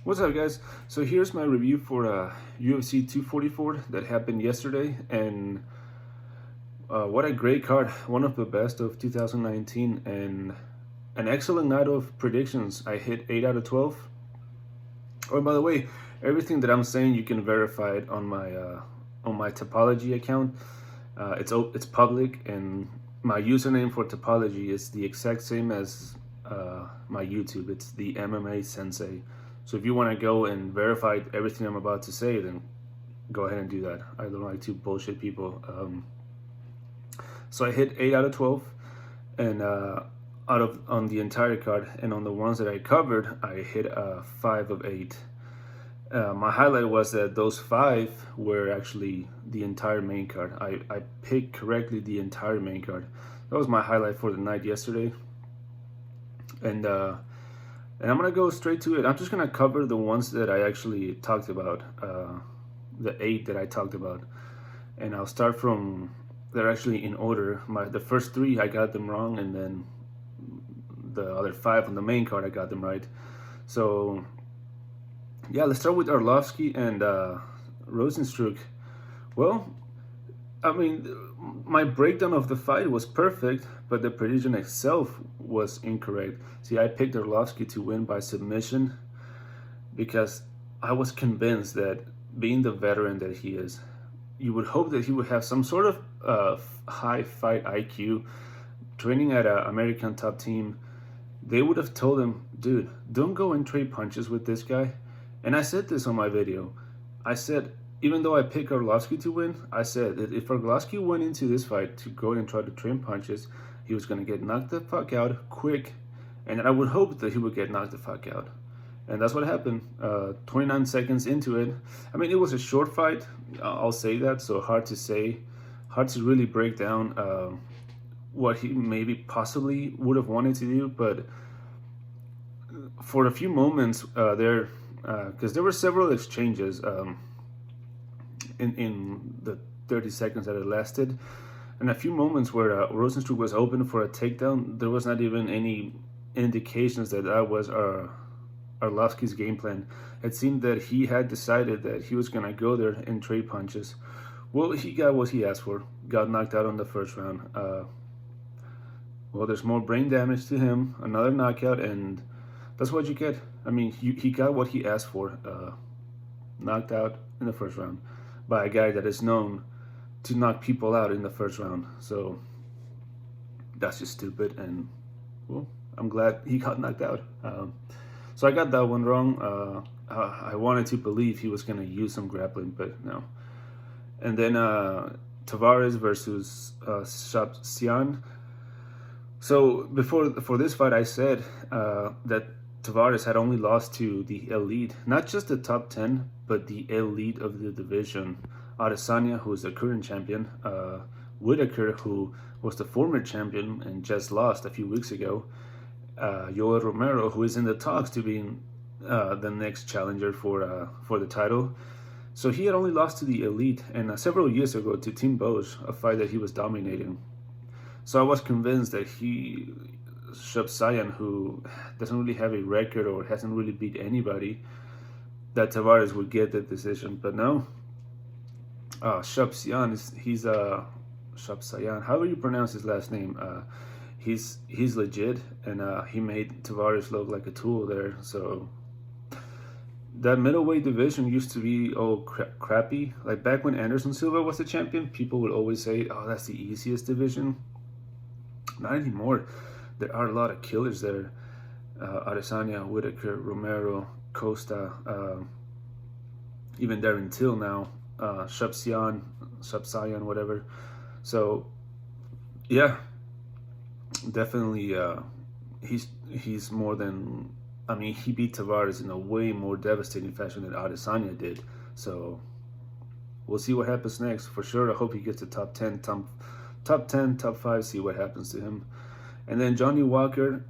What's up, guys? So here's my review for UFC 244 that happened yesterday, and what a great card! One of the best of 2019, and an excellent night of predictions. I hit 8 out of 12. Oh, by the way, everything that I'm saying you can verify it on my Tapology account. It's public, and my username for Tapology is the exact same as my YouTube. It's the TheMMASensei. So if you want to go and verify everything I'm about to say, then go ahead and do that. I don't like to bullshit people. So I hit 8 out of 12, and on the entire card, and on the ones that I covered, I hit 5 of 8. My highlight was that those 5 were actually the entire main card. I picked correctly the entire main card. That was my highlight for the night yesterday. And I'm gonna go straight to it. I'm just gonna cover the ones that I actually talked about, the 8 that I talked about, and I'll start from. They're actually in order. The first 3 I got them wrong, and then the other 5 on the main card I got them right. So yeah, let's start with Arlovsky and Rosenstruck. Well, I mean, my breakdown of the fight was perfect, but the prediction itself was incorrect. See, I picked Arlovsky to win by submission because I was convinced that, being the veteran that he is, you would hope that he would have some sort of high fight IQ. Training at an American top team, they would have told him, dude, don't go and trade punches with this guy. And I said this on my video. I said, even though I picked Arlovsky to win, I said that if Arlovsky went into this fight to go and try to trade punches, he was going to get knocked the fuck out quick. And I would hope that he would get knocked the fuck out. And that's what happened. 29 seconds into it. I mean, it was a short fight. I'll say that. So hard to say. Hard to really break down what he maybe possibly would have wanted to do. But for a few moments there, because there were several exchanges in the 30 seconds that it lasted, and a few moments where Rosenstruck was open for a takedown. There was not even any indications that that was Arlovsky's game plan. It seemed that he had decided that he was going to go there and trade punches. Well, he got what he asked for. Got knocked out on the first round. Well, there's more brain damage to him. Another knockout, and that's what you get. I mean, he got what he asked for. Knocked out in the first round by a guy that is known to knock people out in the first round. So that's just stupid, and well, I'm glad he got knocked out. So I got that one wrong. I wanted to believe he was going to use some grappling, but no. And then Tavares versus Shabsian. So for this fight, I said that Tavares had only lost to the elite, not just the top 10, but the elite of the division. Adesanya, who is the current champion, Whitaker, who was the former champion and just lost a few weeks ago, Yoel Romero, who is in the talks to being the next challenger for the title. So he had only lost to the elite, and several years ago to Tim Bosch, a fight that he was dominating. So I was convinced that Shabsian, who doesn't really have a record or hasn't really beat anybody, that Tavares would get the decision. But no, Shabsian he's Shabsian, however you pronounce his last name. He's legit, and he made Tavares look like a tool there. So that middleweight division used to be crappy. Like back when Anderson Silva was the champion, people would always say, "Oh, that's the easiest division." Not anymore. There are a lot of killers there. Adesanya, Whitaker, Romero, Costa, even Darren Till now, Shabsian, whatever. So yeah, definitely he's more than. I mean, he beat Tavares in a way more devastating fashion than Adesanya did. So we'll see what happens next. For sure, I hope he gets to top 10, top 10, top 5, see what happens to him. And then Johnny Walker,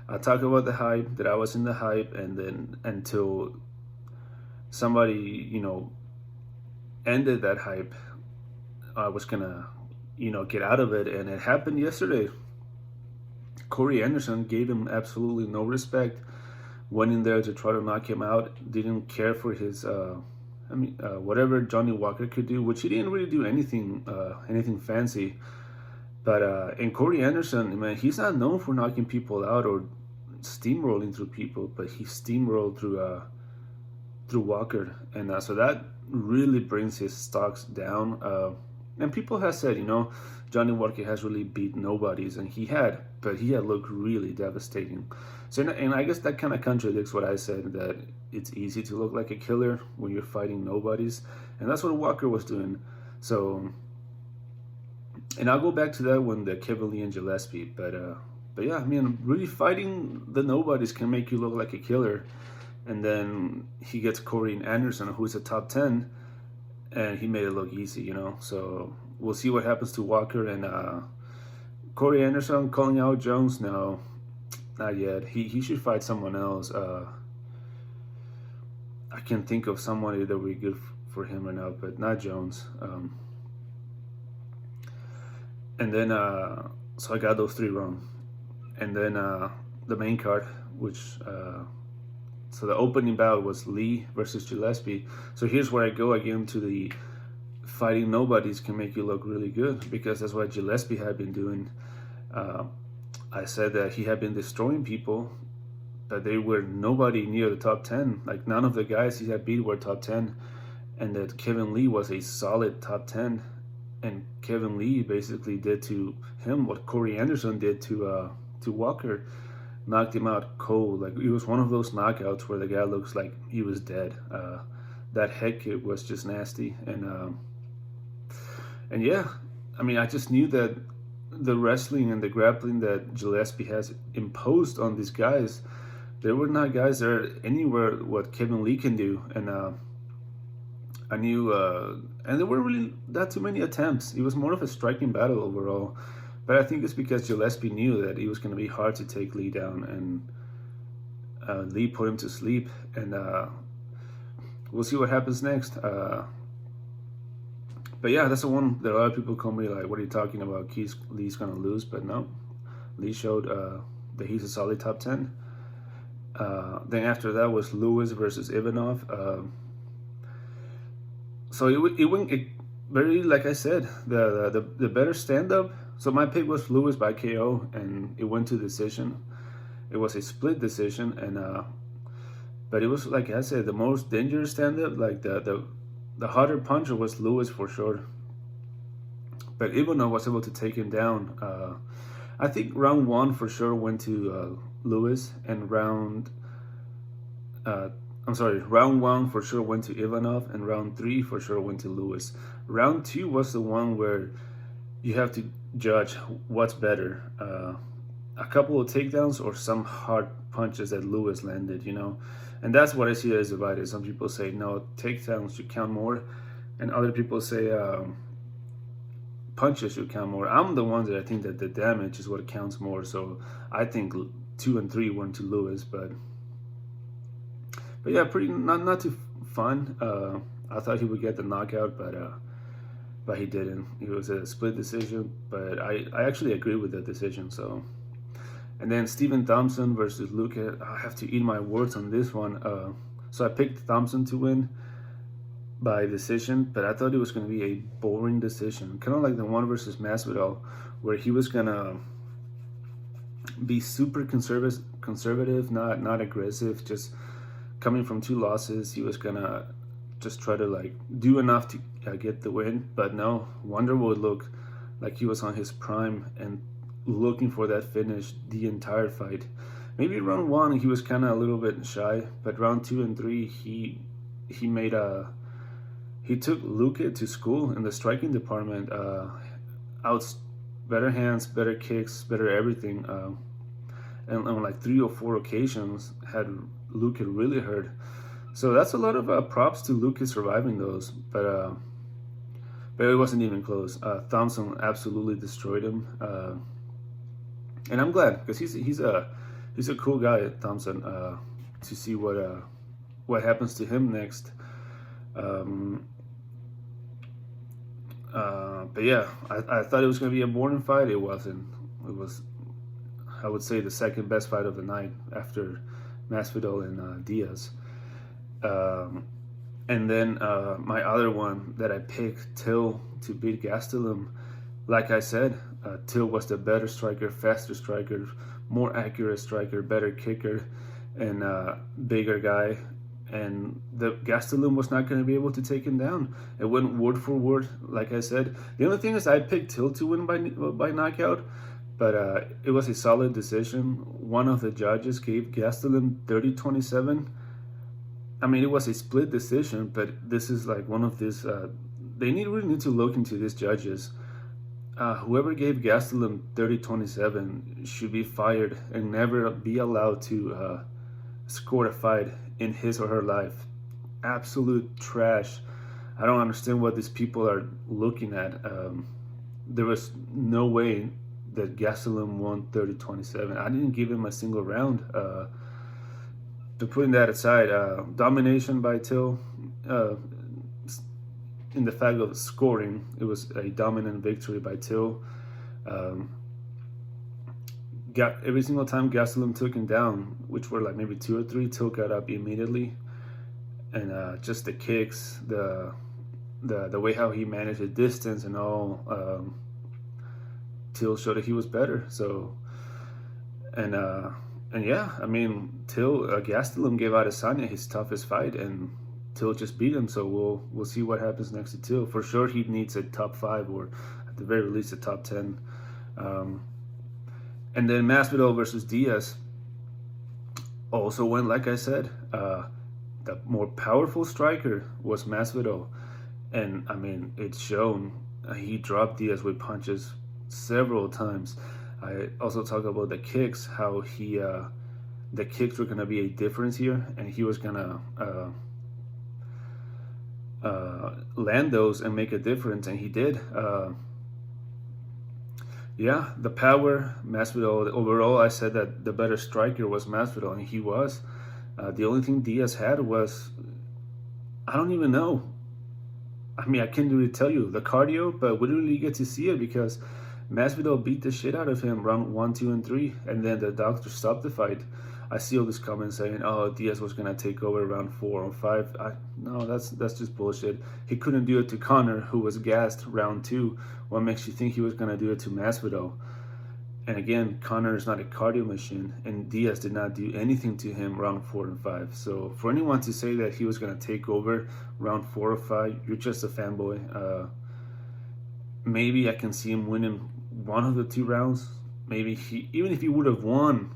I talk about the hype, that I was in the hype, and then until somebody, ended that hype, I was gonna, get out of it, and it happened yesterday. Corey Anderson gave him absolutely no respect, went in there to try to knock him out. Didn't care for his, whatever Johnny Walker could do, which he didn't really do anything fancy. But and Corey Anderson, man, he's not known for knocking people out or steamrolling through people, but he steamrolled through Walker, and so that really brings his stocks down. And people have said, Johnny Walker has really beat nobodies, and but he had looked really devastating. So, and I guess that kind of contradicts what I said, that it's easy to look like a killer when you're fighting nobodies, and that's what Walker was doing. So, and I'll go back to that when the Kevin Lee and Gillespie, but yeah, I mean, really fighting the nobodies can make you look like a killer. And then he gets Corey Anderson, who's a top 10, and he made it look easy, So we'll see what happens to Walker. And Corey Anderson calling out Jones? No, not yet. He should fight someone else. I can think of somebody that would be good for him right now, but not Jones. And then, so I got those 3 wrong. And then the main card, which... So the opening bout was Lee versus Gillespie. So here's where I go again to the fighting nobodies can make you look really good, because that's what Gillespie had been doing. I said that he had been destroying people, that they were nobody near the top 10. Like none of the guys he had beat were top 10, and that Kevin Lee was a solid top 10. And Kevin Lee basically did to him what Corey Anderson did to Walker. Knocked him out cold. Like it was one of those knockouts where the guy looks like he was dead. That head kick was just nasty, and yeah, I mean, I just knew that the wrestling and the grappling that Gillespie has imposed on these guys, they were not guys that are anywhere what Kevin Lee can do, and I knew, and there weren't really that too many attempts. It was more of a striking battle overall. But I think it's because Gillespie knew that it was going to be hard to take Lee down, and Lee put him to sleep. And we'll see what happens next. But yeah, that's the one that a lot of people call me like, what are you talking about? Lee's going to lose. But no, Lee showed that he's a solid top 10. Then after that was Lewis versus Ivanov. So it went very, like I said, the better stand-up. So my pick was Lewis by KO, and it went to decision. It was a split decision, and but it was, like I said, the most dangerous stand-up. Like the harder puncher was Lewis for sure. But Ivanov was able to take him down. I think round 1 for sure went to Lewis, and round 1 for sure went to Ivanov, and round 3 for sure went to Lewis. Round 2 was the one where you have to judge what's better, a couple of takedowns or some hard punches that Lewis landed, and that's what I see as divided. Some people say no, takedowns should count more, and other people say punches should count more. I'm the one that I think that the damage is what counts more, so I think 2 and 3 went to Lewis, but yeah, pretty not too fun. I thought he would get the knockout, but he didn't. It was a split decision, but I actually agree with that decision. So, and then Stephen Thompson versus Luca. I have to eat my words on this one. So I picked Thompson to win by decision, but I thought it was going to be a boring decision, kind of like the one versus Masvidal, where he was gonna be super conservative, not aggressive, just coming from 2 losses. He was gonna just try to like do enough to get the win, but no, Wonder would look like he was on his prime and looking for that finish the entire fight. Maybe round 1 he was kind of a little bit shy, but round 2 and 3 he took Luca to school in the striking department. Better hands, better kicks, better everything, and on like 3 or 4 occasions had Luca really hurt. So that's a lot of props to Luca surviving those, but it wasn't even close. Thompson absolutely destroyed him, and I'm glad, because he's a cool guy, Thompson. To see what happens to him next. But yeah, I thought it was going to be a boring fight. It wasn't. It was, I would say, the second best fight of the night after Masvidal and Diaz. And then my other one that I picked, Till, to beat Gastelum. Like I said, Till was the better striker, faster striker, more accurate striker, better kicker, and bigger guy. And the Gastelum was not going to be able to take him down. It went word for word, like I said. The only thing is I picked Till to win by knockout, but it was a solid decision. One of the judges gave Gastelum 30-27. I mean, it was a split decision, but this is like one of these. They really need to look into these judges. Whoever gave Gastelum 30-27 should be fired and never be allowed to score a fight in his or her life. Absolute trash. I don't understand what these people are looking at. There was no way that Gastelum won 30-27. I didn't give him a single round. But putting that aside, domination by Till, in the fact of scoring, it was a dominant victory by Till. Every single time Gastelum took him down, which were like maybe 2 or 3, Till got up immediately. And just the kicks, the way how he managed the distance and all, Till showed that he was better. So, and yeah, I mean, Gastelum gave Adesanya his toughest fight, and Till just beat him. So we'll see what happens next to Till. For sure, he needs a top 5 or at the very least a top 10. And then Masvidal versus Diaz also went, like I said, the more powerful striker was Masvidal, and I mean it's shown. He dropped Diaz with punches several times. I also talk about the kicks, how the kicks were gonna be a difference here, and he was gonna land those and make a difference, and he did. Yeah, the power, Masvidal. Overall, I said that the better striker was Masvidal, and he was. The only thing Diaz had was, I don't even know. I mean, I can't really tell you the cardio, but we didn't really get to see it because Masvidal beat the shit out of him round 1, 2, and 3, and then the doctor stopped the fight. I see all these comments saying, "Oh, Diaz was gonna take over round 4 or 5." No, that's just bullshit. He couldn't do it to Conor, who was gassed round 2. What makes you think he was gonna do it to Masvidal? And again, Conor is not a cardio machine, and Diaz did not do anything to him round 4 and 5. So for anyone to say that he was gonna take over round 4 or 5, you're just a fanboy. Maybe I can see him winning one of the 2 rounds. Maybe even if he would have won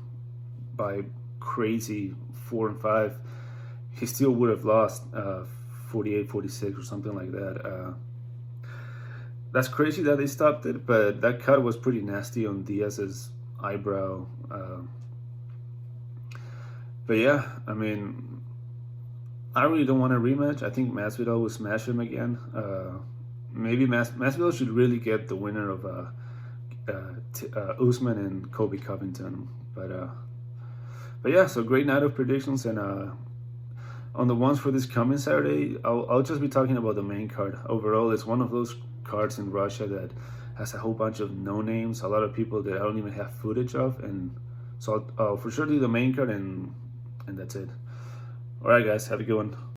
by crazy 4 and 5, he still would have lost 48-46 or something like that. That's crazy that they stopped it, but that cut was pretty nasty on Diaz's eyebrow. But yeah, I mean, I really don't want a rematch. I think Masvidal will smash him again. Maybe Masvidal should really get the winner of Usman and Colby Covington. But yeah, so great night of predictions, and on the ones for this coming Saturday, I'll just be talking about the main card. Overall, it's one of those cards in Russia that has a whole bunch of no names, a lot of people that I don't even have footage of, and so I'll for sure do the main card, and that's it. All right, guys, have a good one.